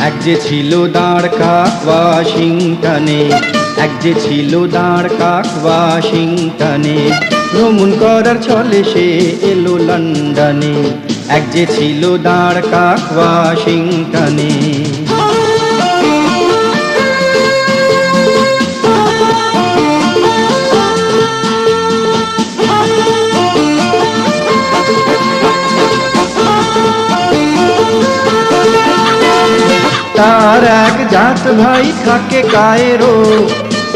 এক যে ছিল দাঁড় কাক ওয়াশিংটনে, এক যে ছিল দাঁড় কাক ওয়াশিংটনে, ভ্রমণ করার ছলে সে এলো লন্ডনে। এক যে ছিল দাঁড় কাক ওয়াশিংটনে। তার এক জাত ভাই থাকে কায়রো,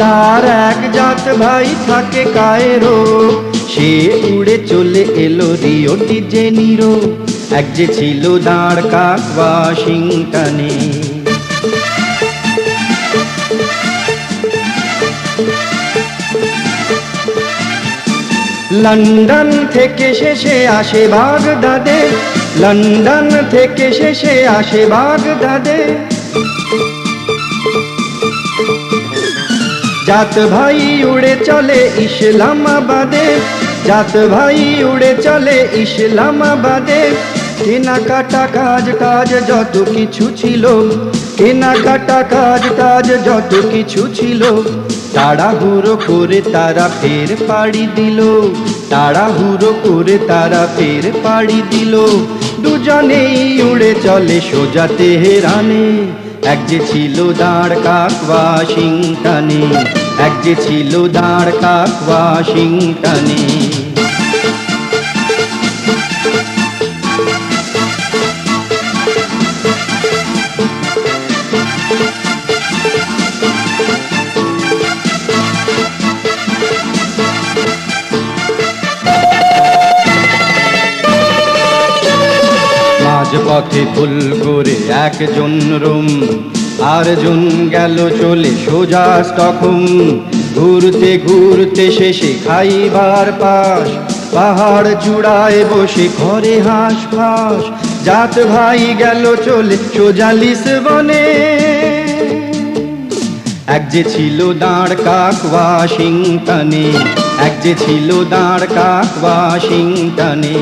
তার এক জাত ভাই থাকে কায়রো, সে উড়ে চলে এলো রিও ডি জেনিরো। এক যে ছিল দাঁড় কাক ওয়াশিংটনে। লন্ডন থেকে শেষে আসে বাগদাদে, লন্ডন থেকে শেষে আসে বাগদাদে। জাত ভাই উড়ে চলে ইসলামাবাদে, জাত ভাই উড়ে চলে ইসলামাবাদে। কেনাকাটা কাজ টাজ যত কিছু ছিল, কেনাকাটা কাজ টাজ যত কিছু ছিল, তাড়াহুড়ো করে তারা ফের পাড়ি দিল, তাড়াহুড়ো করে তারা ফের পাড়ি দিল। দুজনেই উড়ে চলে সোজা তেহরানে। এক যে ছিল দাঁড় কাক ওয়াশিংটনে, এক যে ছিল দাঁড় কাক ওয়াশিংটনে। মাঝপথে ভুল করে একজন রোম, আরজন গেল চলে সোজা স্টকহোম। ঘুরতে ঘুরতে শেষে খাইবার পাশ, পাহাড় চূড়ায় বসে ঘরে হাঁস ফাঁস। জাত ভাই গেল চলে সোজা লিসবনে। এক যে ছিল দাঁড় কাক ওয়াশিংটনে, এক যে ছিল দাঁড় কাক ওয়াশিংটনে।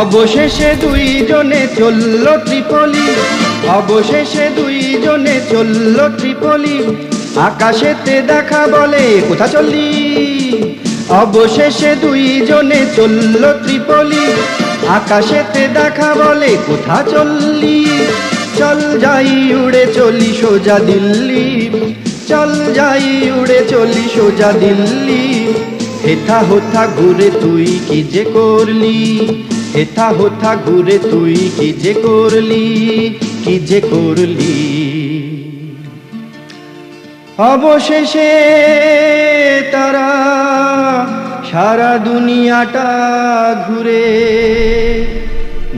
অবশেষে দুইজনে চলল ত্রিপলি, অবশেষে দুইজনে চলল ত্রিপলি। আকাশেতে দেখা বলে কোথা চললি, অবশেষে দুইজনে চলল ত্রিপলি। আকাশেতে দেখা বলে কোথা চললি। চল যাই উড়ে চলি সোজা দিল্লি, চল যাই উড়ে চলি সোজা দিল্লি। হেথা হোথা ঘুরে তুই কি যে করলি, হেথা হোথা ঘুরে তুই কি যে করলি, কি যে করলি। অবশেষে তারা সারা দুনিয়াটা ঘুরে,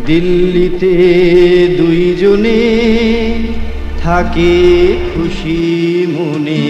দিল্লিতে দুইজনে থাকে খুশি মনে।